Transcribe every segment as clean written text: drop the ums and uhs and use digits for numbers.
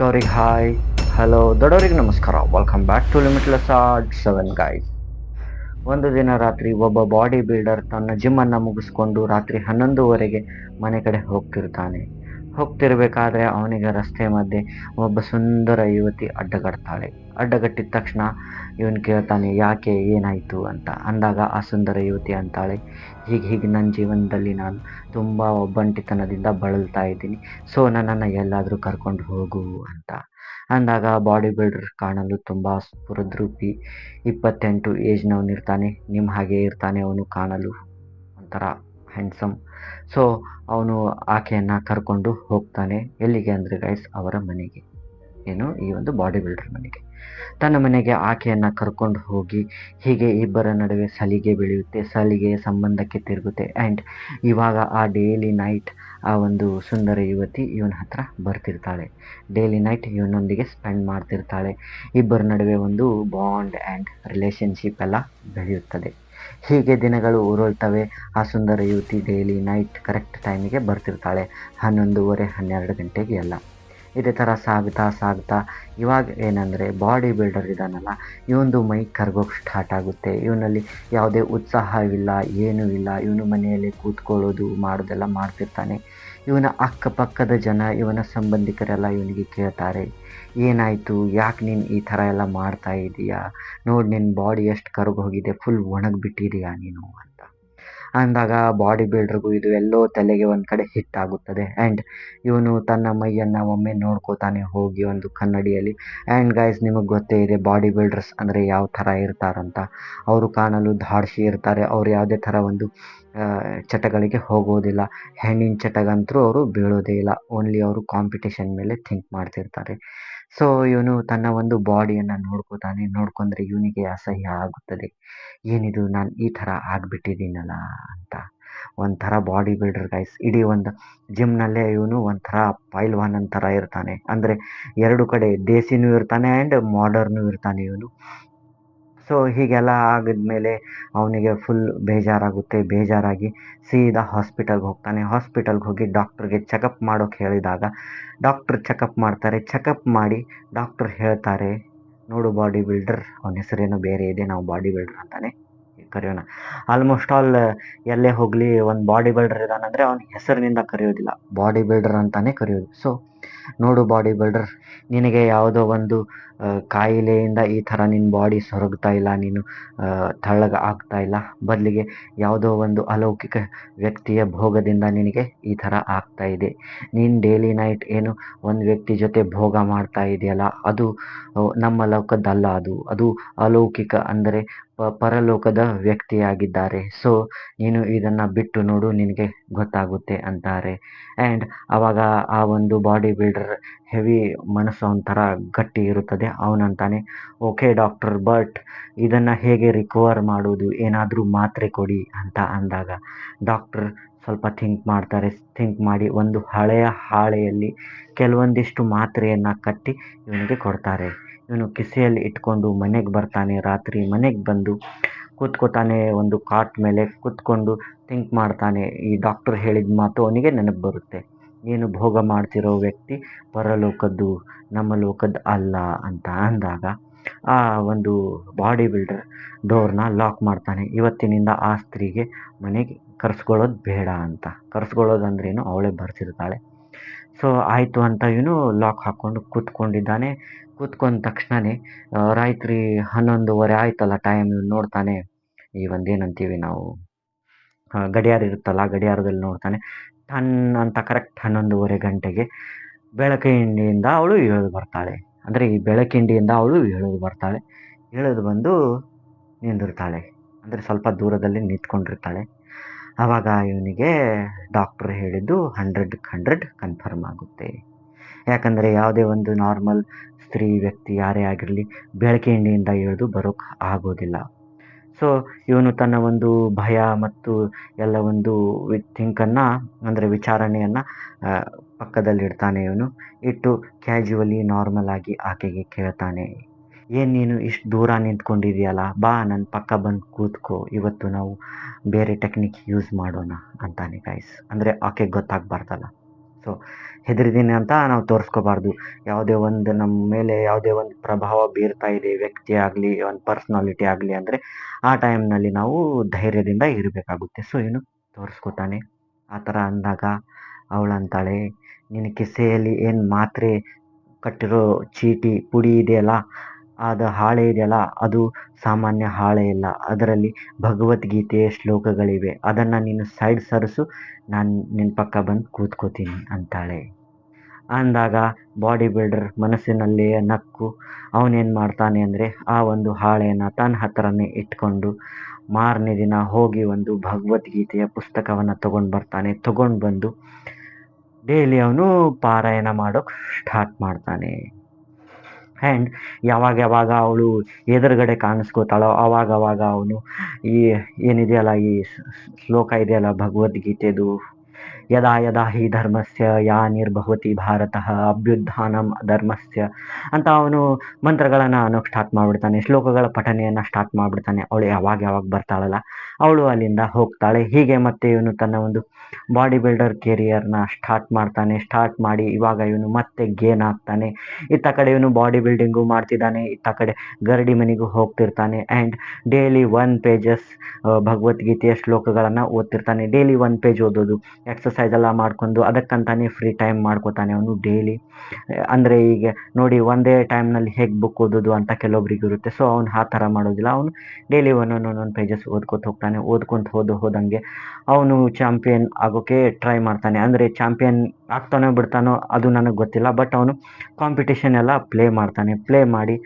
ಚಿಕ್ಕವ್ರಿಗೆ hi, hello, ದೊಡ್ಡವ್ರಿಗೆ ನಮಸ್ಕಾರ. Welcome back to limitless art 7 guys. ಒಂದು ದಿನ ರಾತ್ರಿ ಒಬ್ಬ ಬಾಡಿ ಬಿಲ್ಡರ್ ತನ್ನ ಜಿಮ್ಮನ್ನು ಮುಗಿಸ್ಕೊಂಡು ರಾತ್ರಿ 11:30ಗೆ ಮನೆ ಕಡೆ ಹೋಗ್ತಿರ್ತಾನೆ. ಹೋಗ್ತಿರ್ಬೇಕಾದ್ರೆ ಅವನಿಗೆ ರಸ್ತೆ ಮಧ್ಯೆ ಒಬ್ಬ ಸುಂದರ ಯುವತಿ ಅಡ್ಡಗಡ್ತಾಳೆ. ಅಡ್ಡಗಟ್ಟಿದ ತಕ್ಷಣ ಇವನು ಕೇಳ್ತಾನೆ, ಯಾಕೆ, ಏನಾಯಿತು ಅಂತ. ಅಂದಾಗ ಆ ಸುಂದರ ಯುವತಿ ಅಂತಾಳೆ, ಹೀಗೆ ಹೀಗೆ ನನ್ನ ಜೀವನದಲ್ಲಿ ನಾನು ತುಂಬ ಒಬ್ಬಂಟಿತನದಿಂದ ಬಳಲ್ತಾ ಇದ್ದೀನಿ. ಸೊ ನನ್ನನ್ನು ಎಲ್ಲಾದರೂ ಕರ್ಕೊಂಡು ಹೋಗು ಅಂತ. ಅಂದಾಗ ಬಾಡಿ ಬಿಲ್ಡರ್ ಕಾಣಲು ತುಂಬ ಸ್ಫುರದ್ರೂಪಿ, 28 ಏಜ್ನವನಿರ್ತಾನೆ. ನಿಮ್ಮ ಹಾಗೆ ಇರ್ತಾನೆ ಅವನು ಕಾಣಲು, ಒಂಥರ ಹ್ಯಾಂಡ್ಸಮ್. ಸೊ ಅವನು ಆಕೆಯನ್ನು ಕರ್ಕೊಂಡು ಹೋಗ್ತಾನೆ. ಎಲ್ಲಿಗೆ ಅಂದರೆ ಗೈಸ್, ಅವರ ಮನೆಗೆ. ಏನು, ಈ ಒಂದು ಬಾಡಿ ಬಿಲ್ಡರ್ ಮನೆಗೆ. ತನ್ನ ಮನೆಗೆ ಆಕೆಯನ್ನು ಕರ್ಕೊಂಡು ಹೋಗಿ ಹೀಗೆ ಇಬ್ಬರ ನಡುವೆ ಸಲಿಗೆ ಬೆಳೆಯುತ್ತೆ. ಸಲಿಗೆಯ ಸಂಬಂಧಕ್ಕೆ ತಿರುಗುತ್ತೆ. ಆ್ಯಂಡ್ ಇವಾಗ ಆ ಡೈಲಿ ನೈಟ್ ಆ ಒಂದು ಸುಂದರ ಯುವತಿ ಇವನ ಹತ್ರ ಬರ್ತಿರ್ತಾಳೆ. ಡೈಲಿ ನೈಟ್ ಇವನೊಂದಿಗೆ ಸ್ಪೆಂಡ್ ಮಾಡ್ತಿರ್ತಾಳೆ. ಇಬ್ಬರ ನಡುವೆ ಒಂದು ಬಾಂಡ್ ಆ್ಯಂಡ್ ರಿಲೇಷನ್ಶಿಪ್ ಎಲ್ಲ ಬೆಳೆಯುತ್ತದೆ. ಹೀಗೆ ದಿನಗಳು ಉರುಳ್ತವೆ. ಆ ಸುಂದರ ಯುವತಿ ಡೈಲಿ ನೈಟ್ ಕರೆಕ್ಟ್ ಟೈಮಿಗೆ ಬರ್ತಿರ್ತಾಳೆ, 11:30 12 ಗಂಟೆಗೆ ಎಲ್ಲ. ಇದೇ ಥರ ಸಾಗ್ತಾ ಸಾಗ್ತಾ ಇವಾಗ ಏನಂದರೆ ಬಾಡಿ ಬಿಲ್ಡರ್ ಇದ್ದಾನಲ್ಲ, ಇವೊಂದು ಮೈ ಕರ್ಗೋಕ್ಕೆ ಸ್ಟಾರ್ಟ್ ಆಗುತ್ತೆ. ಇವನಲ್ಲಿ ಯಾವುದೇ ಉತ್ಸಾಹವಿಲ್ಲ, ಏನೂ ಇಲ್ಲ. ಇವನು ಮನೆಯಲ್ಲೇ ಕೂತ್ಕೊಳ್ಳೋದು ಮಾಡೋದೆಲ್ಲ ಮಾಡ್ತಿರ್ತಾನೆ. ಇವನ ಅಕ್ಕಪಕ್ಕದ ಜನ, ಇವನ ಸಂಬಂಧಿಕರೆಲ್ಲ ಇವನಿಗೆ ಕೇಳ್ತಾರೆ, ಏನಾಯಿತು, ಯಾಕೆ ನೀನು ಈ ಥರ ಎಲ್ಲ ಮಾಡ್ತಾ ಇದೀಯಾ, ನೋಡಿ ನಿನ್ನ ಬಾಡಿ ಎಷ್ಟು ಕರ್ಗೋಗಿದೆ, ಫುಲ್ ಒಣಗಿಬಿಟ್ಟಿದೀಯಾ ನೀನು ಅಂತ. ಅಂದಾಗ ಬಾಡಿ ಬಿಲ್ಡರ್ಗೂ ಇದು ಎಲ್ಲೋ ತಲೆಗೆ ಒಂದು ಕಡೆ ಹಿಟ್ಟಾಗುತ್ತದೆ. ಆ್ಯಂಡ್ ಇವನು ತನ್ನ ಮೈಯನ್ನು ಒಮ್ಮೆ ನೋಡ್ಕೋತಾನೆ ಹೋಗಿ ಒಂದು ಕನ್ನಡಿಯಲ್ಲಿ. ಆ್ಯಂಡ್ ಗೈಸ್, ನಿಮಗೆ ಗೊತ್ತೇ ಇದೆ ಬಾಡಿ ಬಿಲ್ಡರ್ಸ್ ಅಂದರೆ ಯಾವ ಥರ ಇರ್ತಾರಂತ. ಅವರು ಕಾಣಲು ಧಾಡ್ಸಿ ಇರ್ತಾರೆ. ಅವರು ಯಾವುದೇ ಥರ ಒಂದು ಚಟಗಳಿಗೆ ಹೋಗೋದಿಲ್ಲ. ಹೆಣ್ಣಿನ ಚಟಗಂತರೂ ಅವರು ಬೀಳೋದೇ ಇಲ್ಲ. ಓನ್ಲಿ ಅವರು ಕಾಂಪಿಟೇಷನ್ ಮೇಲೆ ಥಿಂಕ್ ಮಾಡ್ತಿರ್ತಾರೆ. ಸೊ ಇವನು ತನ್ನ ಒಂದು ಬಾಡಿಯನ್ನು ನೋಡ್ಕೋತಾನೆ. ನೋಡ್ಕೊಂಡ್ರೆ ಇವನಿಗೆ ಅಸಹ್ಯ ಆಗುತ್ತದೆ. ಏನಿದು, ನಾನು ಈ ಥರ ಆಗಿಬಿಟ್ಟಿದ್ದೀನಲ್ಲ ಅಂತ. ಒಂಥರ ಬಾಡಿ ಬಿಲ್ಡರ್ ಗೈಸ್. ಇಡೀ ಒಂದು ಜಿಮ್ನಲ್ಲೇ ಇವನು ಒಂಥರ ಪೈಲ್ವಾನ್ ಥರ ಇರ್ತಾನೆ. ಅಂದರೆ ಎರಡು ಕಡೆ ದೇಸಿನೂ ಇರ್ತಾನೆ ಆ್ಯಂಡ್ ಮಾಡರ್ನೂ ಇರ್ತಾನೆ ಇವನು. ಸೊ ಹೀಗೆಲ್ಲ ಆಗಿದ್ಮೇಲೆ ಅವನಿಗೆ ಫುಲ್ ಬೇಜಾರಾಗುತ್ತೆ. ಬೇಜಾರಾಗಿ ಸೀದಾ ಹಾಸ್ಪಿಟಲ್ಗೆ ಹೋಗ್ತಾನೆ. ಹಾಸ್ಪಿಟಲ್ಗೆ ಹೋಗಿ ಡಾಕ್ಟ್ರಿಗೆ ಚೆಕಪ್ ಮಾಡೋಕ್ಕೆ ಹೇಳಿದಾಗ ಡಾಕ್ಟ್ರ್ ಚೆಕಪ್ ಮಾಡ್ತಾರೆ. ಚೆಕಪ್ ಮಾಡಿ ಡಾಕ್ಟ್ರ್ ಹೇಳ್ತಾರೆ, ನೋಡು ಬಾಡಿ ಬಿಲ್ಡರ್, ಅವನ ಹೆಸರೇನೋ ಬೇರೆ ಇದೆ, ನಾವು ಬಾಡಿ ಬಿಲ್ಡರ್ ಅಂತಾನೆ ಕರೆಯೋಣ. ಆಲ್ಮೋಸ್ಟ್ ಆಲ್ ಎಲ್ಲೇ ಹೋಗಲಿ ಒಂದು ಬಾಡಿ ಬಿಲ್ಡರ್ ಇದ್ದಾನಂದರೆ ಅವನ ಹೆಸರಿನಿಂದ ಕರೆಯೋದಿಲ್ಲ, ಬಾಡಿ ಬಿಲ್ಡರ್ ಅಂತಾನೆ ಕರೆಯೋದು. ಸೊ ನೋಡು ಬಾಡಿ ಬಿಲ್ಡರ್, ನಿನಗೆ ಯಾವುದೋ ಒಂದು ಕಾಯಿಲೆಯಿಂದ ಈ ಥರ ನಿನ್ನ ಬಾಡಿ ಸೊರಗ್ತಾ ಇಲ್ಲ, ನೀನು ತೆಳ್ಳಗೆ ಆಗ್ತಾ ಇಲ್ಲ. ಬದಲಿಗೆ ಯಾವುದೋ ಒಂದು ಅಲೌಕಿಕ ವ್ಯಕ್ತಿಯ ಭೋಗದಿಂದ ನಿನಗೆ ಈ ಥರ ಆಗ್ತಾ ಇದೆ. ನೀನು ಡೈಲಿ ನೈಟ್ ಏನು ಒಂದು ವ್ಯಕ್ತಿ ಜೊತೆ ಭೋಗ ಮಾಡ್ತಾ ಇದೆಯಲ್ಲ, ಅದು ನಮ್ಮ ಲೋಕದ್ದಲ್ಲ. ಅದು ಅಲೌಕಿಕ, ಅಂದರೆ ಪರಲೋಕದ ವ್ಯಕ್ತಿಯಾಗಿದ್ದಾರೆ. ಸೊ ನೀನು ಇದನ್ನು ಬಿಟ್ಟು ನೋಡು, ನಿನಗೆ ಗೊತ್ತಾಗುತ್ತೆ ಅಂತಾರೆ. ಆ್ಯಂಡ್ ಆವಾಗ ಆ ಒಂದು ಬಾಡಿ ಬಿಲ್ಡರ್ ಹೆವಿ ಮನಸ್ಸು ಒಂಥರ ಗಟ್ಟಿ ಇರುತ್ತದೆ. ಅವನಂತಾನೆ, ಓಕೆ ಡಾಕ್ಟರ್, ಬಟ್ ಇದನ್ನು ಹೇಗೆ ರಿಕವರ್ ಮಾಡೋದು, ಏನಾದರೂ ಮಾತ್ರೆ ಕೊಡಿ ಅಂತ ಅಂದಾಗ ಡಾಕ್ಟರ್ ಸ್ವಲ್ಪ ಥಿಂಕ್ ಮಾಡ್ತಾರೆ. ಥಿಂಕ್ ಮಾಡಿ ಒಂದು ಹಳೆಯ ಹಾಳೆಯಲ್ಲಿ ಕೆಲವೊಂದಿಷ್ಟು ಮಾತ್ರೆಯನ್ನು ಕಟ್ಟಿ ಇವನಿಗೆ ಕೊಡ್ತಾರೆ. ಇವನು ಕಿಸೆಯಲ್ಲಿ ಇಟ್ಕೊಂಡು ಮನೆಗೆ ಬರ್ತಾನೆ. ರಾತ್ರಿ ಮನೆಗೆ ಬಂದು ಕೂತ್ಕೋತಾನೆ. ಒಂದು ಕಾಟ್ ಮೇಲೆ ಕೂತ್ಕೊಂಡು ಥಿಂಕ್ ಮಾಡ್ತಾನೆ. ಈ ಡಾಕ್ಟರ್ ಹೇಳಿದ ಮಾತು ಅವನಿಗೆ ನೆನಪು ಬರುತ್ತೆ, ಏನು ಭೋಗ ಮಾಡ್ತಿರೋ ವ್ಯಕ್ತಿ ಪರಲೋಕದ್ದು, ನಮ್ಮ ಲೋಕದ್ದು ಅಲ್ಲ ಅಂತ. ಅಂದಾಗ ಆ ಒಂದು ಬಾಡಿ ಬಿಲ್ಡರ್ ಡೋರ್ನ ಲಾಕ್ ಮಾಡ್ತಾನೆ. ಇವತ್ತಿನಿಂದ ಆ ಸ್ತ್ರೀಗೆ ಮನೆಗೆ ಕರೆಸ್ಕೊಳ್ಳೋದು ಬೇಡ ಅಂತ. ಕರೆಸ್ಕೊಳ್ಳೋದಂದ್ರೇನು, ಅವಳೇ ಬರ್ತಿರ್ತಾಳೆ. ಸೊ ಆಯಿತು ಅಂತ ಇವನು ಲಾಕ್ ಹಾಕ್ಕೊಂಡು ಕೂತ್ಕೊಂಡಿದ್ದಾನೆ. ಕೂತ್ಕೊಂಡ ತಕ್ಷಣವೇ ರಾತ್ರಿ 11:30 ಆಯ್ತಲ್ಲ ಟೈಮ್. ಇವನು ನೋಡ್ತಾನೆ, ಈ ಒಂದೇನಂತೀವಿ ನಾವು ಗಡಿಯಾರ ಇರುತ್ತಲ್ಲ, ಗಡಿಯಾರದಲ್ಲಿ ನೋಡ್ತಾನೆ. ಟನ್ ಅಂತ ಕರೆಕ್ಟ್ 11:30 ಗಂಟೆಗೆ ಬೆಳಕಿಂಡಿಯಿಂದ ಅವಳು ಇಳಿದು ಬರ್ತಾಳೆ. ಅಂದರೆ ಈ ಬೆಳಕಿಂಡಿಯಿಂದ ಅವಳು ಇಳಿದು ಬರ್ತಾಳೆ. ಇಳಿದು ಬಂದು ನಿಂದಿರ್ತಾಳೆ. ಅಂದರೆ ಸ್ವಲ್ಪ ದೂರದಲ್ಲಿ ನಿಂತ್ಕೊಂಡಿರ್ತಾಳೆ. ಆವಾಗ ಇವನಿಗೆ ಡಾಕ್ಟ್ರ್ ಹೇಳಿದ್ದು 100ಕ್ಕೆ 100 ಕನ್ಫರ್ಮ್ ಆಗುತ್ತೆ. ಯಾಕಂದರೆ ಯಾವುದೇ ಒಂದು ನಾರ್ಮಲ್ ಸ್ತ್ರೀ ವ್ಯಕ್ತಿ ಯಾರೇ ಆಗಿರಲಿ ಬೆಳಕಿಂಡಿಯಿಂದ ಇಳಿದು ಬರೋಕ್ಕೆ ಆಗೋದಿಲ್ಲ. ಸೊ ಇವನು ತನ್ನ ಒಂದು ಭಯ ಮತ್ತು ಎಲ್ಲ ಒಂದು ಥಿಂಕನ್ನು, ಅಂದರೆ ವಿಚಾರಣೆಯನ್ನು ಪಕ್ಕದಲ್ಲಿಡ್ತಾನೆ. ಇವನು ಇಟ್ಟು ಕ್ಯಾಜುವಲಿ ನಾರ್ಮಲ್ ಆಗಿ ಆಕೆಗೆ ಕೇಳ್ತಾನೆ, ಏನು ನೀನು ಇಷ್ಟು ದೂರ ನಿಂತ್ಕೊಂಡಿದೆಯಲ್ಲ, ಬಾ ನನ್ನ ಪಕ್ಕ ಬಂದು ಕೂತ್ಕೋ, ಇವತ್ತು ನಾವು ಬೇರೆ ಟೆಕ್ನಿಕ್ ಯೂಸ್ ಮಾಡೋಣ ಅಂತಾನೆ ಗೈಸ್. ಅಂದರೆ ಆಕೆಗೆ ಗೊತ್ತಾಗಬಾರ್ದಲ್ಲ. ಸೊ ಹೆದರಿದ್ದೀನಿ ಅಂತ ನಾವು ತೋರಿಸ್ಕೋಬಾರ್ದು. ಯಾವುದೇ ಒಂದು ನಮ್ಮ ಮೇಲೆ ಯಾವುದೇ ಒಂದು ಪ್ರಭಾವ ಬೀರ್ತಾ ಇದೆ, ವ್ಯಕ್ತಿ ಆಗಲಿ ಒಂದು ಪರ್ಸ್ನಾಲಿಟಿ ಆಗಲಿ ಅಂದರೆ ಆ ಟೈಮ್ನಲ್ಲಿ ನಾವು ಧೈರ್ಯದಿಂದ ಇರಬೇಕಾಗುತ್ತೆ. ಸೊ ಏನು ತೋರಿಸ್ಕೊತಾನೆ. ಆ ಥರ ಅಂದಾಗ ಅವಳಂತಾಳೆ, ನಿನ್ನ ಕಿಸೆಯಲ್ಲಿ ಏನು ಮಾತ್ರೆ ಕಟ್ಟಿರೋ ಚೀಟಿ ಪುಡಿ ಇದೆಯಲ್ಲ, ಅದು ಹಾಳೆ ಇದೆಯಲ್ಲ, ಅದು ಸಾಮಾನ್ಯ ಹಾಳೆ ಇಲ್ಲ. ಅದರಲ್ಲಿ ಭಗವದ್ಗೀತೆಯ ಶ್ಲೋಕಗಳಿವೆ. ಅದನ್ನು ನೀನು ಸೈಡ್ ಸರಿಸು, ನಾನು ನಿನ್ನ ಪಕ್ಕ ಬಂದು ಕೂತ್ಕೋತೀನಿ ಅಂತಾಳೆ. ಅಂದಾಗ ಬಾಡಿ ಬಿಲ್ಡರ್ ಮನಸ್ಸಿನಲ್ಲಿ ನಕ್ಕು ಅವನೇನು ಮಾಡ್ತಾನೆ ಅಂದರೆ ಆ ಒಂದು ಹಾಳೆಯನ್ನು ತನ್ನ ಹತ್ರನೇ ಇಟ್ಕೊಂಡು ಮಾರನೇ ದಿನ ಹೋಗಿ ಒಂದು ಭಗವದ್ಗೀತೆಯ ಪುಸ್ತಕವನ್ನು ತೊಗೊಂಡು ಬರ್ತಾನೆ. ತೊಗೊಂಡು ಬಂದು ಡೈಲಿ ಅವನು ಪಾರಾಯಣ ಮಾಡೋಕ್ಕೆ ಸ್ಟಾರ್ಟ್ ಮಾಡ್ತಾನೆ. ಆ್ಯಂಡ್ ಯಾವಾಗ ಅವಳು ಎದುರುಗಡೆ ಕಾಣಿಸ್ಕೋತಾಳೋ ಆವಾಗ ಅವನು ಈ ಏನಿದೆಯಲ್ಲ, ಈ ಶ್ಲೋಕ ಇದೆಯಲ್ಲ ಭಗವದ್ಗೀತೆದು, ಯದಾ ಯದಾ ಹಿ ಧರ್ಮಸ್ಯ ಯಾನಿರ್ಭವತಿ ಭಾರತಃ ಅಭ್ಯುತ್ಥಾನಂ ಧರ್ಮಸ್ಯ ಅಂತ ಅವನು ಮಂತ್ರಗಳನ್ನು ಅನ್ನೋಕ್ಕೆ ಸ್ಟಾರ್ಟ್ ಮಾಡಿಬಿಡ್ತಾನೆ. ಶ್ಲೋಕಗಳ ಪಠನೆಯನ್ನು ಸ್ಟಾರ್ಟ್ ಮಾಡಿಬಿಡ್ತಾನೆ. ಅವಳು ಯಾವಾಗ ಬರ್ತಾಳಲ್ಲ ಅವಳು ಅಲ್ಲಿಂದ ಹೋಗ್ತಾಳೆ. ಹೀಗೆ ಮತ್ತೆ ಇವನು ತನ್ನ ಒಂದು ಬಾಡಿ ಬಿಲ್ಡರ್ ಕೆರಿಯರ್ನ ಸ್ಟಾರ್ಟ್ ಮಾಡಿ ಇವಾಗ ಇವನು ಮತ್ತೆ ಗೇನ್ ಆಗ್ತಾನೆ. ಇತ್ತ ಕಡೆ ಇವನು ಬಾಡಿ ಬಿಲ್ಡಿಂಗು ಮಾಡ್ತಿದ್ದಾನೆ, ಇತ್ತ ಕಡೆ ಗರಡಿ ಮನೆಗೂ ಹೋಗ್ತಿರ್ತಾನೆ. ಆ್ಯಂಡ್ ಡೈಲಿ 1 ಪೇಜಸ್ ಭಗವದ್ಗೀತೆಯ ಶ್ಲೋಕಗಳನ್ನು ಓದ್ತಿರ್ತಾನೆ. ಡೈಲಿ 1 ಪೇಜ್ ಓದೋದು, ಎಕ್ಸಸೈಸ್ ಎಲ್ಲ ಮಾಡ್ಕೊಂಡು ಅದಕ್ಕಂತಾನೆ ಫ್ರೀ ಟೈಮ್ ಮಾಡ್ಕೋತಾನೆ ಅವನು ಡೈಲಿ. ಅಂದರೆ ಈಗ ನೋಡಿ, ಒಂದೇ ಟೈಮ್ನಲ್ಲಿ ಹೇಗೆ ಬುಕ್ ಓದೋದು ಅಂತ ಕೆಲವೊಬ್ರಿಗೆ ಇರುತ್ತೆ. ಸೊ ಅವ್ನು ಆ ಥರ ಮಾಡೋದಿಲ್ಲ. ಅವನು ಡೈಲಿ ಒಂದೊಂದು ಪೇಜಸ್ ಓದ್ಕೊತ ಹೋಗ್ತಾನೆ. ಹೋದಂಗೆ ಅವನು ಚಾಂಪಿಯನ್ ಆಗೋಕ್ಕೆ ಟ್ರೈ ಮಾಡ್ತಾನೆ. ಅಂದರೆ ಚಾಂಪಿಯನ್ ಆಗ್ತಾನೋ ಬಿಡ್ತಾನೋ ಅದು ನನಗೆ ಗೊತ್ತಿಲ್ಲ, ಬಟ್ ಅವನು ಕಾಂಪಿಟೇಷನ್ ಎಲ್ಲ ಪ್ಲೇ ಮಾಡಿ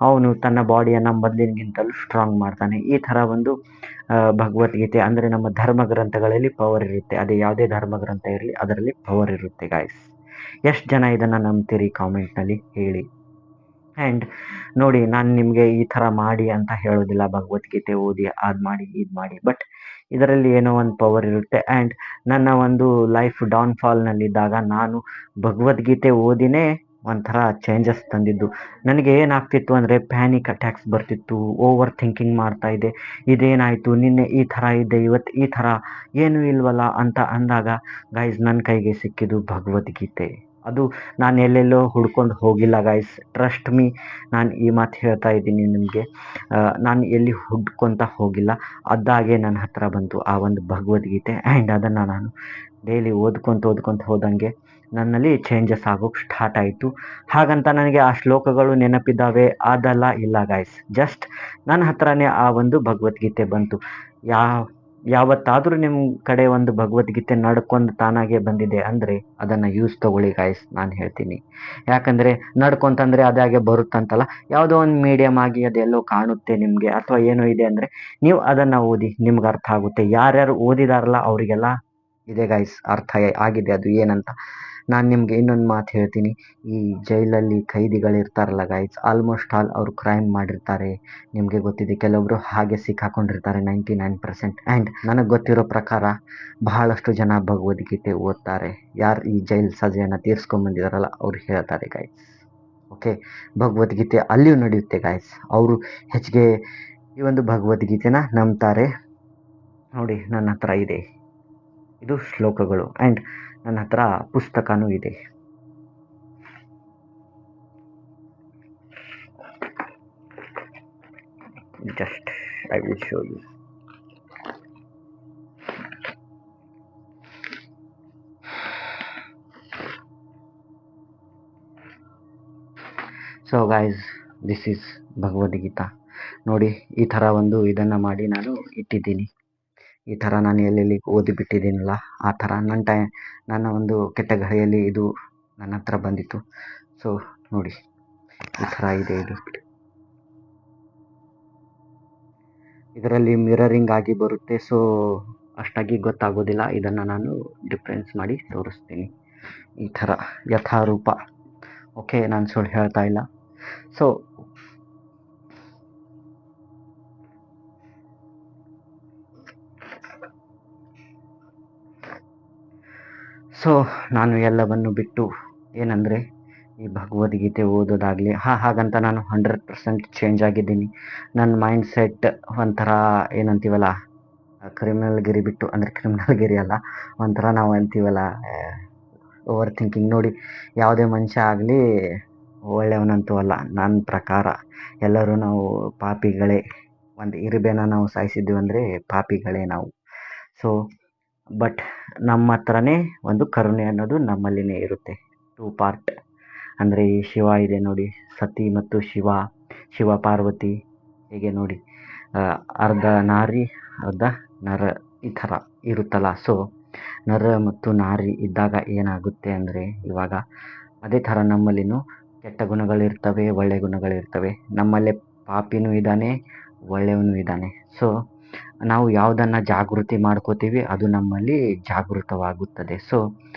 ಅವನು ತನ್ನ ಬಾಡಿಯನ್ನು ಮೊದಲಿನಗಿಂತಲೂ ಸ್ಟ್ರಾಂಗ್ ಮಾಡ್ತಾನೆ. ಈ ಥರ ಒಂದು ಭಗವದ್ಗೀತೆ ಅಂದರೆ ನಮ್ಮ ಧರ್ಮ ಗ್ರಂಥಗಳಲ್ಲಿ ಪವರ್ ಇರುತ್ತೆ. ಅದೇ ಯಾವುದೇ ಧರ್ಮ ಗ್ರಂಥ ಇರಲಿ ಅದರಲ್ಲಿ ಪವರ್ ಇರುತ್ತೆ ಗಾಯ್ಸ್. ಎಷ್ಟು ಜನ ಇದನ್ನು ನಂಬ್ತೀರಿ ಕಾಮೆಂಟ್ನಲ್ಲಿ ಹೇಳಿ. ಆ್ಯಂಡ್ ನೋಡಿ, ನಾನು ನಿಮಗೆ ಈ ಥರ ಮಾಡಿ ಅಂತ ಹೇಳೋದಿಲ್ಲ, ಭಗವದ್ಗೀತೆ ಓದಿ ಅದು ಮಾಡಿ ಇದು ಮಾಡಿ, ಬಟ್ ಇದರಲ್ಲಿ ಏನೋ ಒಂದು ಪವರ್ ಇರುತ್ತೆ. ಆ್ಯಂಡ್ ನನ್ನ ಒಂದು ಲೈಫ್ ಡೌನ್ಫಾಲ್ನಲ್ಲಿದ್ದಾಗ ನಾನು ಭಗವದ್ಗೀತೆ ಓದಿನೇ ಒಂಥರ ಚೇಂಜಸ್ ತಂದಿದ್ದು. ನನಗೆ ಏನಾಗ್ತಿತ್ತು ಅಂದರೆ ಪ್ಯಾನಿಕ್ ಅಟ್ಯಾಕ್ಸ್ ಬರ್ತಿತ್ತು, ಓವರ್ ಥಿಂಕಿಂಗ್ ಮಾಡ್ತಾಯಿದ್ದೆ. ಇದೇನಾಯಿತು, ನಿನ್ನೆ ಈ ಥರ ಇದ್ದೆ, ಇವತ್ತು ಈ ಥರ ಏನೂ ಇಲ್ವಲ್ಲ ಅಂತ ಅಂದಾಗ ಗೈಸ್ ನನ್ನ ಕೈಗೆ ಸಿಕ್ಕಿದ್ದು ಭಗವದ್ಗೀತೆ. ಅದು ನಾನು ಎಲ್ಲೆಲ್ಲೋ ಹುಡ್ಕೊಂಡು ಹೋಗಿಲ್ಲ ಗೈಸ್, ಟ್ರಸ್ಟ್ ಮೀ, ನಾನು ಈ ಮಾತು ಹೇಳ್ತಾ ಇದ್ದೀನಿ ನಿಮಗೆ. ನಾನು ಎಲ್ಲಿ ಹುಡ್ಕೊತ ಹೋಗಿಲ್ಲ, ಅದಾಗೆ ನನ್ನ ಹತ್ರ ಬಂತು ಆ ಒಂದು ಭಗವದ್ಗೀತೆ. ಆ್ಯಂಡ್ ಅದನ್ನು ನಾನು ಡೈಲಿ ಓದ್ಕೊತ ಹೋದಂಗೆ ನನ್ನಲ್ಲಿ ಚೇಂಜಸ್ ಆಗೋಕ್ಕೆ ಸ್ಟಾರ್ಟ್ ಆಯಿತು. ಹಾಗಂತ ನನಗೆ ಆ ಶ್ಲೋಕಗಳು ನೆನಪಿದ್ದಾವೆ ಅದೆಲ್ಲ ಇಲ್ಲ ಗೈಸ್. ಜಸ್ಟ್ ನನ್ನ ಹತ್ರನೇ ಆ ಒಂದು ಭಗವದ್ಗೀತೆ ಬಂತು. ಯಾವತ್ತಾದರೂ ನಿಮ್ಮ ಕಡೆ ಒಂದು ಭಗವದ್ಗೀತೆ ನಡ್ಕೊಂಡು ತಾನಾಗೆ ಬಂದಿದೆ ಅಂದರೆ ಅದನ್ನು ಯೂಸ್ ತೊಗೊಳ್ಳಿ ಗಾಯ್ಸ್, ನಾನು ಹೇಳ್ತೀನಿ. ಯಾಕಂದರೆ ನಡ್ಕೊಂತಂದರೆ ಅದಾಗೆ ಬರುತ್ತಂತಲ್ಲ, ಯಾವುದೋ ಒಂದು ಮೀಡಿಯಮ್ ಆಗಿ ಅದೆಲ್ಲೋ ಕಾಣುತ್ತೆ ನಿಮಗೆ ಅಥವಾ ಏನೋ ಇದೆ ಅಂದರೆ ನೀವು ಅದನ್ನು ಓದಿ, ನಿಮ್ಗೆ ಅರ್ಥ ಆಗುತ್ತೆ. ಯಾರ್ಯಾರು ಓದಿದಾರಲ್ಲ ಅವರಿಗೆಲ್ಲ ಇದೆ ಗಾಯ್ಸ್, ಅರ್ಥ ಆಗಿದೆ ಅದು ಏನಂತ. ನಾನು ನಿಮಗೆ ಇನ್ನೊಂದು ಮಾತು ಹೇಳ್ತೀನಿ. ಈ ಜೈಲಲ್ಲಿ ಕೈದಿಗಳಿರ್ತಾರಲ್ಲ ಗಾಯ್ಸ್, ಆಲ್ಮೋಸ್ಟ್ ಆಲ್ ಅವರು ಕ್ರೈಮ್ ಮಾಡಿರ್ತಾರೆ. ನಿಮಗೆ ಗೊತ್ತಿದೆ, ಕೆಲವೊಬ್ಬರು ಹಾಗೆ ಸಿಕ್ಕಾಕೊಂಡಿರ್ತಾರೆ 99%. ಆ್ಯಂಡ್ ನನಗೆ ಗೊತ್ತಿರೋ ಪ್ರಕಾರ ಬಹಳಷ್ಟು ಜನ ಭಗವದ್ಗೀತೆ ಓದ್ತಾರೆ. ಯಾರು ಈ ಜೈಲ್ ಸಜೆಯನ್ನು ತೀರಿಸ್ಕೊಂಬಂದಿದಾರಲ್ಲ ಅವ್ರು ಹೇಳ್ತಾರೆ ಗಾಯ್ಸ್. ಓಕೆ, ಭಗವದ್ಗೀತೆ ಅಲ್ಲಿಯೂ ನಡೆಯುತ್ತೆ ಗಾಯ್ಸ್. ಅವರು ಹೆಚ್ಚಿಗೆ ಈ ಒಂದು ಭಗವದ್ಗೀತೆನ ನಂಬ್ತಾರೆ. ನೋಡಿ, ನನ್ನ ಹತ್ರ ಇದೆ ಇದು ಶ್ಲೋಕಗಳು. ಆ್ಯಂಡ್ ನನ್ನ ಹತ್ರ ಪುಸ್ತಕನೂ ಇದೆ. Just I will show you. So guys, this is Bhagavad Gita. ನೋಡಿ, ಈ ಥರ ಒಂದು ಇದನ್ನು ಮಾಡಿ ನಾನು ಇಟ್ಟಿದ್ದೀನಿ. ಈ ಥರ ನಾನು ಎಲ್ಲೆಲ್ಲಿ ಓದಿಬಿಟ್ಟಿದ್ದೀನಲ್ಲ ಆ ಥರ ನನ್ನ ಒಂದು ಕೆಟ್ಟ ಘಳಿಯಲ್ಲಿ ಇದು ನನ್ನ ಹತ್ರ ಬಂದಿತ್ತು. ಸೊ ನೋಡಿ, ಈ ಥರ ಇದೆ ಇದು. ಇದರಲ್ಲಿ ಮಿರರಿಂಗ್ ಆಗಿ ಬರುತ್ತೆ, ಸೊ ಅಷ್ಟಾಗಿ ಗೊತ್ತಾಗೋದಿಲ್ಲ. ಇದನ್ನು ನಾನು ಡಿಫ್ರೆನ್ಸ್ ಮಾಡಿ ತೋರಿಸ್ತೀನಿ. ಈ ಥರ ಯಥಾರೂಪ. ಓಕೆ, ನಾನು ಸುಳ್ಳು ಹೇಳ್ತಾ ಇಲ್ಲ. ಸೊ ನಾನು ಎಲ್ಲವನ್ನು ಬಿಟ್ಟು ಏನಂದರೆ ಈ ಭಗವದ್ಗೀತೆ ಓದೋದಾಗಲಿ ಹಾಗಂತ ನಾನು 100% ಚೇಂಜ್ ಆಗಿದ್ದೀನಿ. ನನ್ನ ಮೈಂಡ್ ಸೆಟ್ ಒಂಥರ ಏನಂತೀವಲ್ಲ, ಕ್ರಿಮಿನಲ್ಗಿರಿ ಬಿಟ್ಟು, ಅಂದರೆ ಕ್ರಿಮಿನಲ್ಗಿರಿ ಅಲ್ಲ, ಒಂಥರ ನಾವು ಅಂತೀವಲ್ಲ ಓವರ್ ಥಿಂಕಿಂಗ್ ನೋಡಿ, ಯಾವುದೇ ಮನುಷ್ಯ ಆಗಲಿ ಒಳ್ಳೆಯವನಂತೂ ಅಲ್ಲ. ನನ್ನ ಪ್ರಕಾರ ಎಲ್ಲರೂ ನಾವು ಪಾಪಿಗಳೇ. ಒಂದು ಇರುವೆನ ನಾವು ಸಾಯಿಸಿದ್ವಿ ಅಂದರೆ ಪಾಪಿಗಳೇ ನಾವು. ಸೊ ಬಟ್ ನಮ್ಮ ಹತ್ರನೇ ಒಂದು ಕರುಣೆ ಅನ್ನೋದು ನಮ್ಮಲ್ಲಿನೇ ಇರುತ್ತೆ. 2 ಪಾರ್ಟ್ ಅಂದರೆ ಈ ಶಿವ ಇದೆ ನೋಡಿ, ಸತಿ ಮತ್ತು ಶಿವ ಪಾರ್ವತಿ, ಹೀಗೆ ನೋಡಿ ಅರ್ಧ ನಾರಿ ಅರ್ಧ ನರ ಈ ಥರ ಇರುತ್ತಲ್ಲ. ಸೊ ನರ ಮತ್ತು ನಾರಿ ಇದ್ದಾಗ ಏನಾಗುತ್ತೆ ಅಂದರೆ, ಇವಾಗ ಅದೇ ಥರ ನಮ್ಮಲ್ಲಿನೂ ಕೆಟ್ಟ ಗುಣಗಳಿರ್ತವೆ, ಒಳ್ಳೆಯ ಗುಣಗಳಿರ್ತವೆ. ನಮ್ಮಲ್ಲೇ ಪಾಪಿನೂ ಇದ್ದಾನೆ, ಒಳ್ಳೆಯವನು ಇದ್ದಾನೆ. ಸೊ ನಾವು ಯಾವುದನ್ನು ಜಾಗೃತಿ ಮಾಡ್ಕೋತೀವಿ ಅದು ನಮ್ಮಲ್ಲಿ ಜಾಗೃತವಾಗುತ್ತದೆ. ಸೊ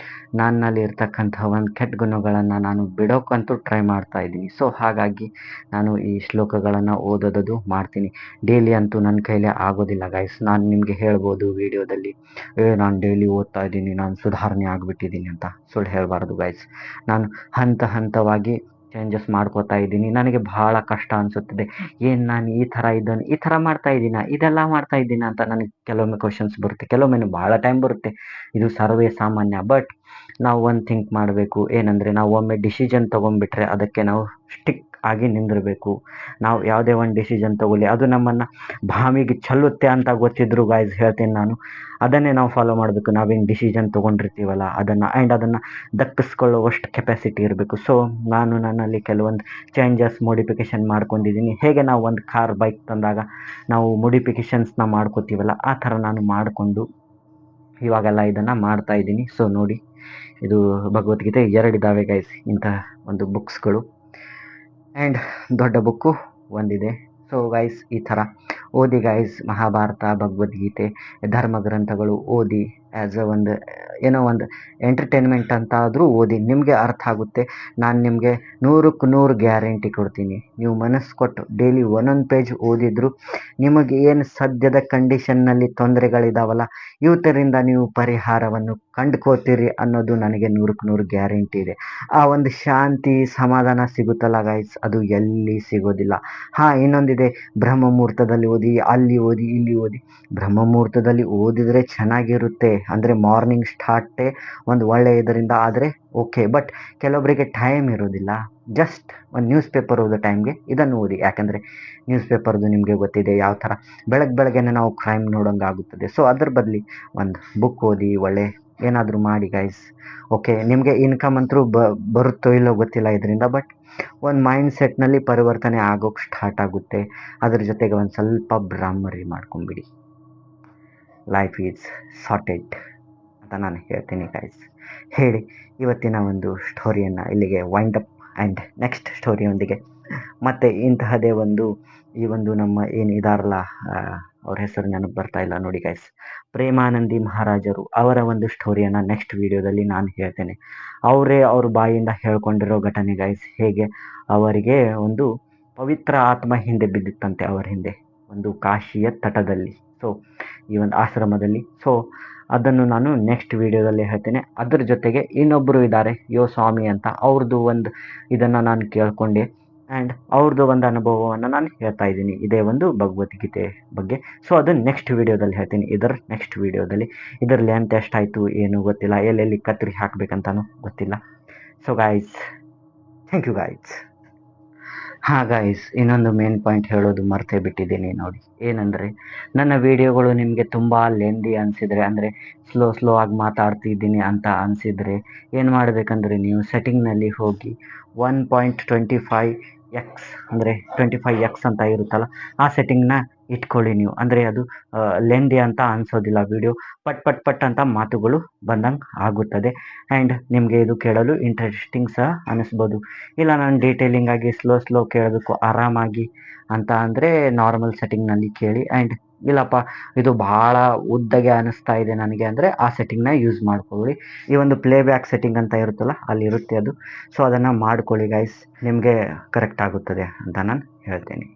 ನನ್ನಲ್ಲಿ ಇರ್ತಕ್ಕಂಥ ಒಂದು ಕೆಟ್ಟ ಗುಣಗಳನ್ನು ನಾನು ಬಿಡೋಕ್ಕಂತೂ ಟ್ರೈ ಮಾಡ್ತಾ ಇದ್ದೀನಿ. ಸೊ ಹಾಗಾಗಿ ನಾನು ಈ ಶ್ಲೋಕಗಳನ್ನು ಓದೋದು ಮಾಡ್ತೀನಿ. ಡೈಲಿ ಅಂತೂ ನನ್ನ ಕೈಲೇ ಆಗೋದಿಲ್ಲ ಗೈಸ್. ನಾನು ನಿಮಗೆ ಹೇಳ್ಬೋದು ವೀಡಿಯೋದಲ್ಲಿ, ನಾನು ಡೈಲಿ ಓದ್ತಾ ಇದ್ದೀನಿ, ನಾನು ಸುಧಾರಣೆ ಆಗಿಬಿಟ್ಟಿದ್ದೀನಿ ಅಂತ. ಸುಳ್ಳು ಹೇಳಬಾರ್ದು ಗೈಸ್. ನಾನು ಹಂತ ಹಂತವಾಗಿ ಚೇಂಜಸ್ ಮಾಡ್ಕೋತಾ ಇದ್ದೀನಿ. ನನಗೆ ಭಾಳ ಕಷ್ಟ ಅನಿಸುತ್ತದೆ, ಏನು ನಾನು ಈ ಥರ ಮಾಡ್ತಾ ಇದ್ದೀನ, ಇದೆಲ್ಲ ಮಾಡ್ತಾ ಇದ್ದೀನ ಅಂತ ನನಗೆ ಕೆಲವೊಮ್ಮೆ ಕ್ವಶನ್ಸ್ ಬರುತ್ತೆ. ಕೆಲವೊಮ್ಮೆ ಭಾಳ ಟೈಮ್ ಬರುತ್ತೆ, ಇದು ಸರ್ವೇ ಸಾಮಾನ್ಯ. ಬಟ್ ನಾವು ಒಂದು ಥಿಂಕ್ ಮಾಡಬೇಕು, ಏನಂದರೆ ನಾವು ಒಮ್ಮೆ ಡಿಸಿಷನ್ ತೊಗೊಂಡ್ಬಿಟ್ರೆ ಅದಕ್ಕೆ ನಾವು ಸ್ಟಿಕ್ ಆಗಿ ನಿಂದಿರಬೇಕು. ನಾವು ಯಾವುದೇ ಒಂದು ಡಿಸಿಷನ್ ತೊಗೊಳ್ಳಿ, ಅದು ನಮ್ಮನ್ನು ಬಾವಿಗೆ ಚೆಲ್ಲುತ್ತೆ ಅಂತ ಗೊತ್ತಿದ್ರು ಗೈಸ್ ಹೇಳ್ತೀನಿ ನಾನು, ಅದನ್ನೇ ನಾವು ಫಾಲೋ ಮಾಡಬೇಕು. ನಾವೇನು ಡಿಸಿಷನ್ ತೊಗೊಂಡಿರ್ತೀವಲ್ಲ ಅದನ್ನು ದಕ್ಕಿಸ್ಕೊಳ್ಳುವಷ್ಟು ಕೆಪಾಸಿಟಿ ಇರಬೇಕು. ಸೊ ನಾನು ನನ್ನಲ್ಲಿ ಕೆಲವೊಂದು ಚೇಂಜಸ್ ಮೋಡಿಫಿಕೇಷನ್ ಮಾಡ್ಕೊಂಡಿದ್ದೀನಿ. ಹೇಗೆ ನಾವು ಒಂದು ಕಾರ್ ಬೈಕ್ ತಂದಾಗ ನಾವು ಮೋಡಿಫಿಕೇಷನ್ಸ್ನ ಮಾಡ್ಕೋತೀವಲ್ಲ, ಆ ಥರ ನಾನು ಮಾಡಿಕೊಂಡು ಇವಾಗೆಲ್ಲ ಇದನ್ನು ಮಾಡ್ತಾ ಇದ್ದೀನಿ. ಸೊ ನೋಡಿ, ಇದು ಭಗವದ್ಗೀತೆ 2 ಇದ್ದಾವೆ ಗೈಸ್, ಇಂತಹ ಒಂದು ಬುಕ್ಸ್ಗಳು. ಆ್ಯಂಡ್ ದೊಡ್ಡ ಬುಕ್ಕು ಒಂದಿದೆ. ಸೊ ಗೈಸ್ ಈ ಥರ ಓದಿ ಗೈಸ್, ಮಹಾಭಾರತ, ಭಗವದ್ಗೀತೆ, ಧರ್ಮ ಗ್ರಂಥಗಳು ಓದಿ. ಆ್ಯಸ್ ಅ ಒಂದು ಏನೋ ಒಂದು ಎಂಟರ್ಟೈನ್ಮೆಂಟ್ ಅಂತ ಆದರೂ ಓದಿ, ನಿಮಗೆ ಅರ್ಥ ಆಗುತ್ತೆ. ನಾನು ನಿಮಗೆ 100ಕ್ಕೆ 100 ಗ್ಯಾರಂಟಿ ಕೊಡ್ತೀನಿ. ನೀವು ಮನಸ್ಸು ಕೊಟ್ಟು ಡೈಲಿ ಒಂದೊಂದು ಪೇಜ್ ಓದಿದ್ರು ನಿಮಗೆ ಏನು ಸದ್ಯದ ಕಂಡೀಷನ್ನಲ್ಲಿ ತೊಂದರೆಗಳಿದಾವಲ್ಲ, ಇವತ್ತರಿಂದ ನೀವು ಪರಿಹಾರವನ್ನು ಕಂಡುಕೋತೀರಿ ಅನ್ನೋದು ನನಗೆ 100ಕ್ಕೆ 100 ಗ್ಯಾರಂಟಿ ಇದೆ. ಆ ಒಂದು ಶಾಂತಿ ಸಮಾಧಾನ ಸಿಗುತ್ತಲ್ಲ ಗೈಸ್, ಅದು ಎಲ್ಲಿ ಸಿಗೋದಿಲ್ಲ. ಇನ್ನೊಂದಿದೆ, ಬ್ರಹ್ಮ ಮುಹೂರ್ತದಲ್ಲಿ ಓದಿ, ಅಲ್ಲಿ ಓದಿ, ಇಲ್ಲಿ ಓದಿ. ಬ್ರಹ್ಮ ಮುಹೂರ್ತದಲ್ಲಿ ಓದಿದರೆ ಚೆನ್ನಾಗಿರುತ್ತೆ, ಅಂದರೆ ಮಾರ್ನಿಂಗ್ ಸ್ಟಾರ್ಟೇ ಒಂದು ಒಳ್ಳೆಯ ಇದರಿಂದ ಆದರೆ ಓಕೆ. ಬಟ್ ಕೆಲವೊಬ್ಬರಿಗೆ ಟೈಮ್ ಇರೋದಿಲ್ಲ, ಜಸ್ಟ್ ಒಂದು ನ್ಯೂಸ್ ಪೇಪರ್ ಓದೋ ಟೈಮ್ಗೆ ಇದನ್ನು ಓದಿ. ಯಾಕಂದರೆ ನ್ಯೂಸ್ ಪೇಪರ್ದು ನಿಮಗೆ ಗೊತ್ತಿದೆ ಯಾವ ಥರ ಬೆಳಗ್ಗೆನೆ ನಾವು ಕ್ರೈಮ್ ನೋಡೋಂಗೆ ಆಗುತ್ತದೆ. ಸೊ ಅದ್ರ ಬದಲಿ ಒಂದು ಬುಕ್ ಓದಿ, ಒಳ್ಳೆ ಏನಾದರೂ ಮಾಡಿ ಗೈಸ್. ಓಕೆ, ನಿಮಗೆ ಇನ್ಕಮ್ ಅಂತೂ ಬರುತ್ತೋ ಇಲ್ಲೋ ಗೊತ್ತಿಲ್ಲ ಇದರಿಂದ, ಬಟ್ ಒಂದು ಮೈಂಡ್ ಸೆಟ್ನಲ್ಲಿ ಪರಿವರ್ತನೆ ಆಗೋಕ್ಕೆ ಸ್ಟಾರ್ಟ್ ಆಗುತ್ತೆ. ಅದ್ರ ಜೊತೆಗೆ ಒಂದು ಸ್ವಲ್ಪ ಬ್ರಾಹ್ಮರಿ ಮಾಡ್ಕೊಂಬಿಡಿ, ಲೈಫ್ ಈಸ್ ಸಾರ್ಟೆಡ್ ಅಂತ ನಾನು ಹೇಳ್ತೀನಿ ಗೈಸ್. ಹೇಳಿ ಇವತ್ತಿನ ಒಂದು ಸ್ಟೋರಿಯನ್ನು ಇಲ್ಲಿಗೆ ವೈಂಡ್ ಅಪ್. ಆ್ಯಂಡ್ ನೆಕ್ಸ್ಟ್ ಸ್ಟೋರಿಯೊಂದಿಗೆ ಮತ್ತು ಇಂತಹದೇ ಈ ಒಂದು ನಮ್ಮ ಏನಿದಾರಲ್ಲ, ಅವ್ರ ಹೆಸರು ನನಗೆ ಬರ್ತಾ ಇಲ್ಲ ನೋಡಿ ಗೈಸ್, ಪ್ರೇಮಾನಂದಿ ಮಹಾರಾಜರು, ಅವರ ಒಂದು ಸ್ಟೋರಿಯನ್ನು ನೆಕ್ಸ್ಟ್ ವಿಡಿಯೋದಲ್ಲಿ ನಾನು ಹೇಳ್ತೇನೆ. ಅವರೇ ಅವ್ರ ಬಾಯಿಂದ ಹೇಳ್ಕೊಂಡಿರೋ ಘಟನೆ ಗೈಸ್, ಹೇಗೆ ಅವರಿಗೆ ಒಂದು ಪವಿತ್ರ ಆತ್ಮ ಹಿಂದೆ ಬಿದ್ದಿತ್ತಂತೆ, ಅವರ ಹಿಂದೆ ಒಂದು ಕಾಶಿಯ ತಟದಲ್ಲಿ, ಸೊ ಈ ಒಂದು ಆಶ್ರಮದಲ್ಲಿ. ಸೊ ಅದನ್ನು ನಾನು ನೆಕ್ಸ್ಟ್ ವಿಡಿಯೋದಲ್ಲಿ ಹೇಳ್ತೇನೆ. ಅದ್ರ ಜೊತೆಗೆ ಇನ್ನೊಬ್ಬರು ಇದ್ದಾರೆ ಯೋ ಸ್ವಾಮಿ ಅಂತ, ಅವ್ರದ್ದು ಒಂದು ಇದನ್ನು ನಾನು ಕೇಳ್ಕೊಂಡೆ. ಆ್ಯಂಡ್ ಅವ್ರದ್ದು ಒಂದು ಅನುಭವವನ್ನು ನಾನು ಹೇಳ್ತಾ ಇದ್ದೀನಿ ಇದೇ ಒಂದು ಭಗವದ್ಗೀತೆ ಬಗ್ಗೆ. ಸೊ ಅದನ್ನು ನೆಕ್ಸ್ಟ್ ವಿಡಿಯೋದಲ್ಲಿ ಹೇಳ್ತೀನಿ, ಇದರ ನೆಕ್ಸ್ಟ್ ವಿಡಿಯೋದಲ್ಲಿ. ಇದರ ಲೆಂತ್ ಎಷ್ಟಾಯಿತು ಏನು ಗೊತ್ತಿಲ್ಲ, ಎಲ್ಲೆಲ್ಲಿ ಕತ್ರಿ ಹಾಕಬೇಕಂತನೂ ಗೊತ್ತಿಲ್ಲ. So guys, thank you guys. Guys, ಇನ್ನೊಂದು ಮೇನ್ ಪಾಯಿಂಟ್ ಹೇಳೋದು ಮರ್ತೇ ಬಿಟ್ಟಿದ್ದೀನಿ ನೋಡಿ. ಏನಂದರೆ, ನನ್ನ ವಿಡಿಯೋಗಳು ನಿಮಗೆ ತುಂಬ ಲೆಂದಿ ಅನಿಸಿದರೆ, ಅಂದರೆ ಸ್ಲೋ ಆಗಿ ಮಾತಾಡ್ತಿದ್ದೀನಿ ಅಂತ ಅನಿಸಿದರೆ ಏನು ಮಾಡಬೇಕಂದ್ರೆ, ನೀವು ಸೆಟ್ಟಿಂಗ್ನಲ್ಲಿ ಹೋಗಿ 1.25x ಅಂದರೆ 25x ಅಂತ ಇರುತ್ತಲ್ಲ, ಆ ಸೆಟ್ಟಿಂಗ್ನ ಇಟ್ಕೊಳ್ಳಿ ನೀವು. ಅಂದರೆ ಅದು ಲೆಂದಿ ಅಂತ ಅನಿಸೋದಿಲ್ಲ, ವಿಡಿಯೋ ಪಟ್ ಅಂತ ಮಾತುಗಳು ಬಂದಂಗೆ ಆಗುತ್ತದೆ. ಆ್ಯಂಡ್ ನಿಮಗೆ ಇದು ಕೇಳಲು ಇಂಟ್ರೆಸ್ಟಿಂಗ್ ಸಹ ಅನ್ನಿಸ್ಬೋದು. ಇಲ್ಲ ನಾನು ಡೀಟೇಲಿಂಗ್ ಆಗಿ ಸ್ಲೋ ಕೇಳಬೇಕು ಆರಾಮಾಗಿ ಅಂತ ಅಂದರೆ ನಾರ್ಮಲ್ ಸೆಟ್ಟಿಂಗ್ನಲ್ಲಿ ಕೇಳಿ. ಆ್ಯಂಡ್ ಇಲ್ಲಪ್ಪ ಇದು ಭಾಳ ಉದ್ದಗೆ ಅನ್ನಿಸ್ತಾ ಇದೆ ನನಗೆ ಅಂದರೆ ಆ ಸೆಟ್ಟಿಂಗ್ನ ಯೂಸ್ ಮಾಡ್ಕೊಳ್ಳಿ. ಈ ಒಂದು ಪ್ಲೇಬ್ಯಾಕ್ ಸೆಟ್ಟಿಂಗ್ ಅಂತ ಇರುತ್ತಲ್ಲ, ಅಲ್ಲಿರುತ್ತೆ ಅದು. ಸೊ ಅದನ್ನು ಮಾಡ್ಕೊಳ್ಳಿ ಗೈಸ್, ನಿಮಗೆ ಕರೆಕ್ಟ್ ಆಗುತ್ತದೆ ಅಂತ ನಾನು ಹೇಳ್ತೇನೆ.